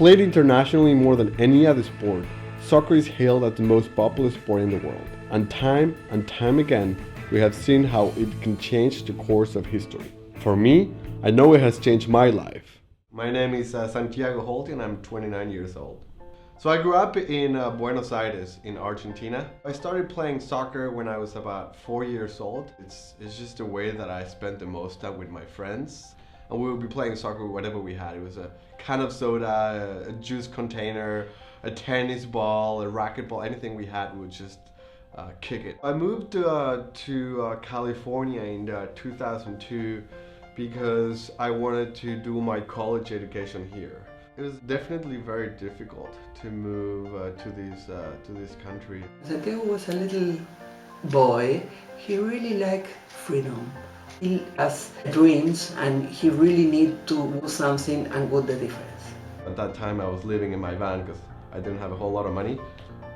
Played internationally more than any other sport, soccer is hailed as the most popular sport in the world. And time again, we have seen how it can change the course of history. For me, I know it has changed my life. My name is Santiago Halty and I'm 29 years old. So I grew up in Buenos Aires in Argentina. I started playing soccer when I was about 4 years old. It's just a way that I spent the most time with my friends. And we would be playing soccer with whatever we had. It was a can of soda, a juice container, a tennis ball, a racquetball, anything we had, we would just kick it. I moved to California in 2002 because I wanted to do my college education here. It was definitely very difficult to move to this country. Santiago was a little boy. He really liked freedom. He has dreams and he really needed to do something and got the difference. At that time I was living in my van because I didn't have a whole lot of money,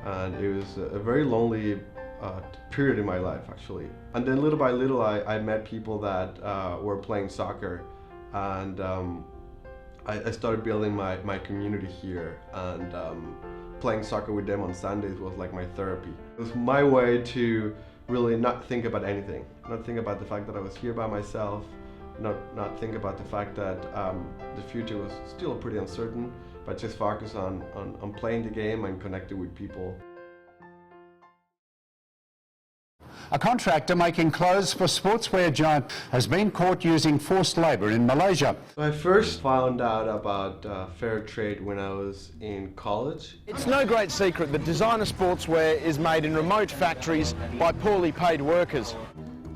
and it was a very lonely period in my life actually. And then little by little I met people that were playing soccer, and I started building my community here, and playing soccer with them on Sundays was like my therapy. It was my way to really not think about anything, not think about the fact that I was here by myself, not think about the fact that the future was still pretty uncertain, but just focus on playing the game and connecting with people. A contractor making clothes for sportswear giant has been caught using forced labour in Malaysia. I first found out about fair trade when I was in college. It's no great secret that designer sportswear is made in remote factories by poorly paid workers.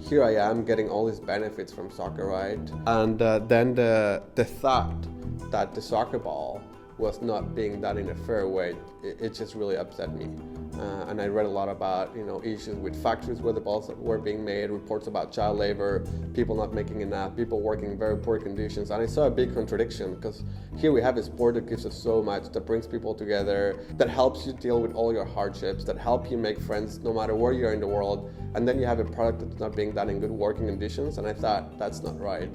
Here I am getting all these benefits from soccer, right? And then the thought that the soccer ball was not being done in a fair way, it just really upset me. And I read a lot about issues with factories where the balls were being made, reports about child labor, people not making enough, people working in very poor conditions. And I saw a big contradiction, because here we have a sport that gives us so much, that brings people together, that helps you deal with all your hardships, that help you make friends no matter where you are in the world. And then you have a product that's not being done in good working conditions, and I thought, that's not right.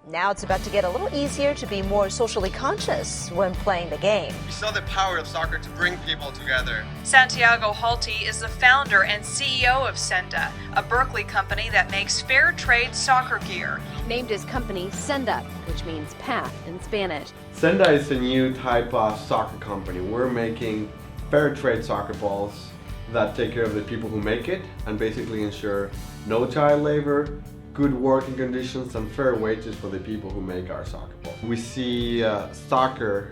Now it's about to get a little easier to be more socially conscious when playing the game. We saw the power of soccer to bring people together. Santiago Halty is the founder and CEO of Senda, a Berkeley company that makes fair trade soccer gear. Named his company Senda, which means path in Spanish. Senda is a new type of soccer company. We're making fair trade soccer balls that take care of the people who make it and basically ensure no child labor, good working conditions, and fair wages for the people who make our soccer ball. We see soccer,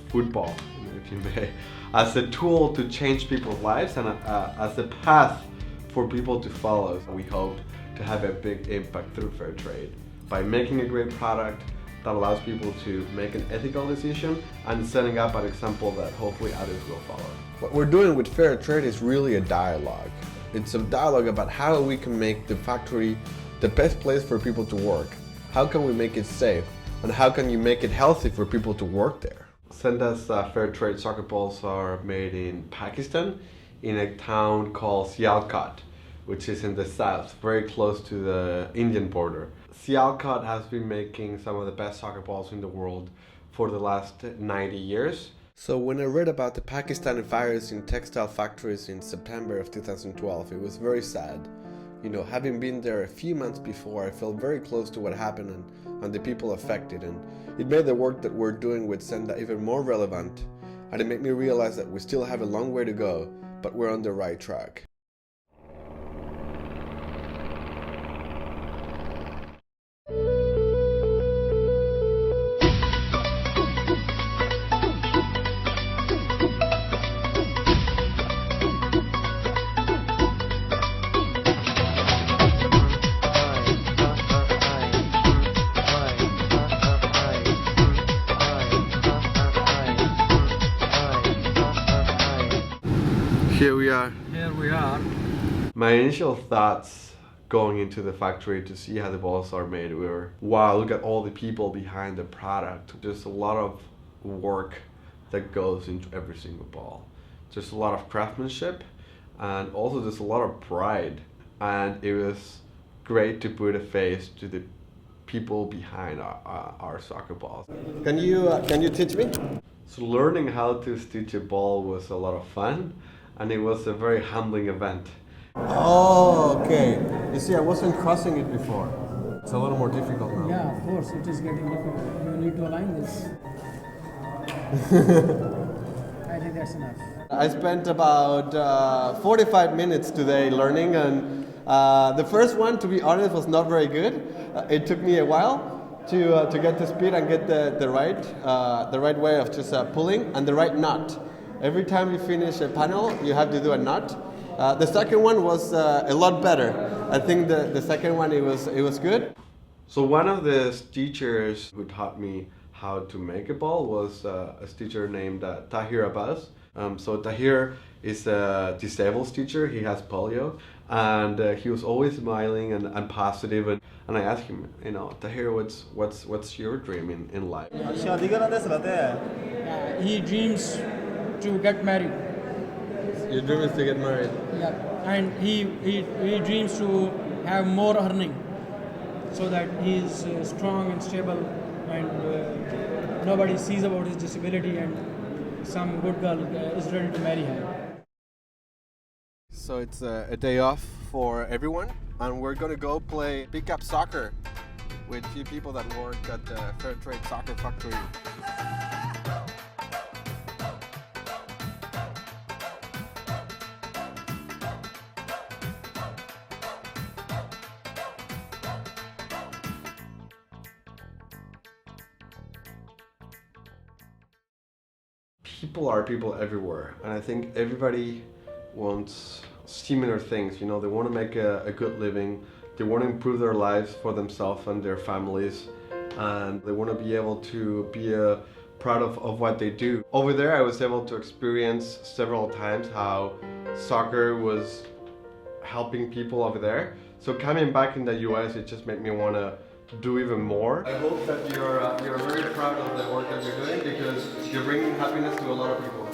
football, if you may, as a tool to change people's lives and as a path for people to follow. We hope to have a big impact through fair trade by making a great product that allows people to make an ethical decision and setting up an example that hopefully others will follow. What we're doing with fair trade is really a dialogue. It's a dialogue about how we can make the factory the best place for people to work. How can we make it safe? And how can you make it healthy for people to work there? Senda's fair trade soccer balls are made in Pakistan, in a town called Sialkot, which is in the south, very close to the Indian border. Sialkot has been making some of the best soccer balls in the world for the last 90 years. So when I read about the Pakistani fires in textile factories in September of 2012, it was very sad. Having been there a few months before, I felt very close to what happened and the people affected, and it made the work that we're doing with Senda even more relevant, and it made me realize that we still have a long way to go, but we're on the right track. Here we are. My initial thoughts going into the factory to see how the balls are made were, wow, look at all the people behind the product. There's a lot of work that goes into every single ball. There's a lot of craftsmanship, and also there's a lot of pride. And it was great to put a face to the people behind our soccer balls. Can you teach me? So learning how to stitch a ball was a lot of fun, and it was a very humbling event. Oh, okay. You see, I wasn't crossing it before. It's a little more difficult now. Yeah, of course, it is getting difficult. You need to align this. I think that's enough. I spent about 45 minutes today learning, and the first one, to be honest, was not very good. It took me a while to get the speed and get the right way of just pulling and the right knot. Every time you finish a panel, you have to do a knot. The second one was a lot better. I think the second one, it was good. So one of the teachers who taught me how to make a ball was a teacher named Tahir Abbas. So Tahir is a disabled teacher. He has polio, and he was always smiling and positive. And I asked him, Tahir, what's your dream in life? He dreams to get married. Your dream is to get married? Yeah, and he dreams to have more earning, so that he is strong and stable, and nobody sees about his disability, and some good girl is ready to marry him. So it's a day off for everyone, and we're going to go play pickup soccer with a few people that work at the Fair Trade Soccer Factory. People are people everywhere, and I think everybody wants similar things. They want to make a good living, they want to improve their lives for themselves and their families, and they want to be able to be proud of what they do. Over there, I was able to experience several times how soccer was helping people over there. So coming back in the US, it just made me want to do even more. I hope that you're very proud of the work that you're doing, because you're bringing happiness to a lot of people.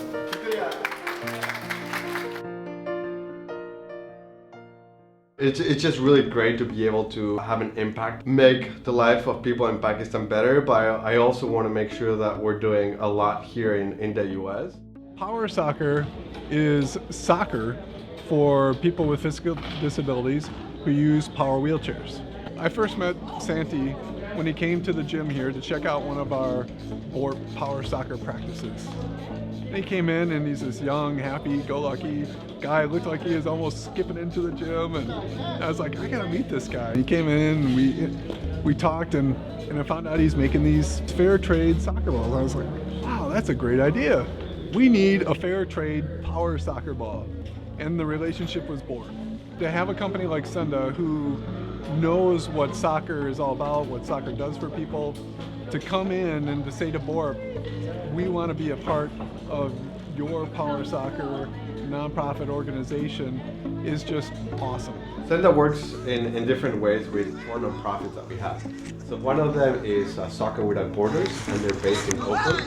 It's just really great to be able to have an impact, make the life of people in Pakistan better, but I also want to make sure that we're doing a lot here in the US. Power soccer is soccer for people with physical disabilities who use power wheelchairs. I first met Santi when he came to the gym here to check out one of our power soccer practices. And he came in and he's this young, happy-go-lucky guy. Looked like he was almost skipping into the gym, and I was like, I gotta meet this guy. He came in and we talked, and I found out he's making these fair trade soccer balls. I was like, wow, that's a great idea. We need a fair trade power soccer ball. And the relationship was born. To have a company like Senda, who knows what soccer is all about, what soccer does for people, to come in and to say to Borp, we want to be a part of your power soccer nonprofit organization, is just awesome. Senda works in different ways with 4 nonprofits that we have. So one of them is Soccer Without Borders, and they're based in Oakland,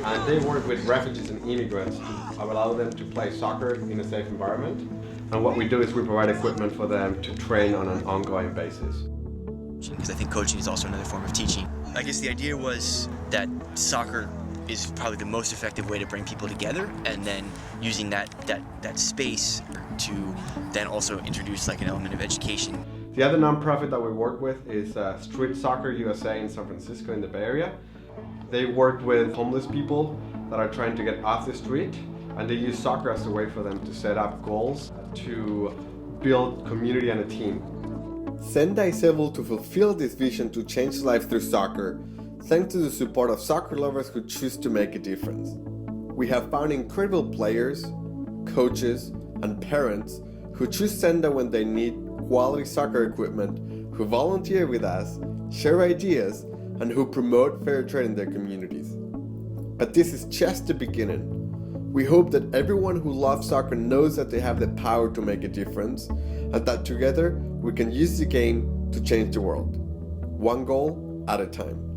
and they work with refugees and immigrants to allow them to play soccer in a safe environment. And what we do is we provide equipment for them to train on an ongoing basis. Because I think coaching is also another form of teaching. I guess the idea was that soccer is probably the most effective way to bring people together, and then using that space to then also introduce like an element of education. The other nonprofit that we work with is Street Soccer USA in San Francisco in the Bay Area. They work with homeless people that are trying to get off the street, and they use soccer as a way for them to set up goals, to build community and a team. Senda is able to fulfill this vision to change lives through soccer, thanks to the support of soccer lovers who choose to make a difference. We have found incredible players, coaches, and parents who choose Senda when they need quality soccer equipment, who volunteer with us, share ideas, and who promote fair trade in their communities. But this is just the beginning. We hope that everyone who loves soccer knows that they have the power to make a difference, and that together we can use the game to change the world, one goal at a time.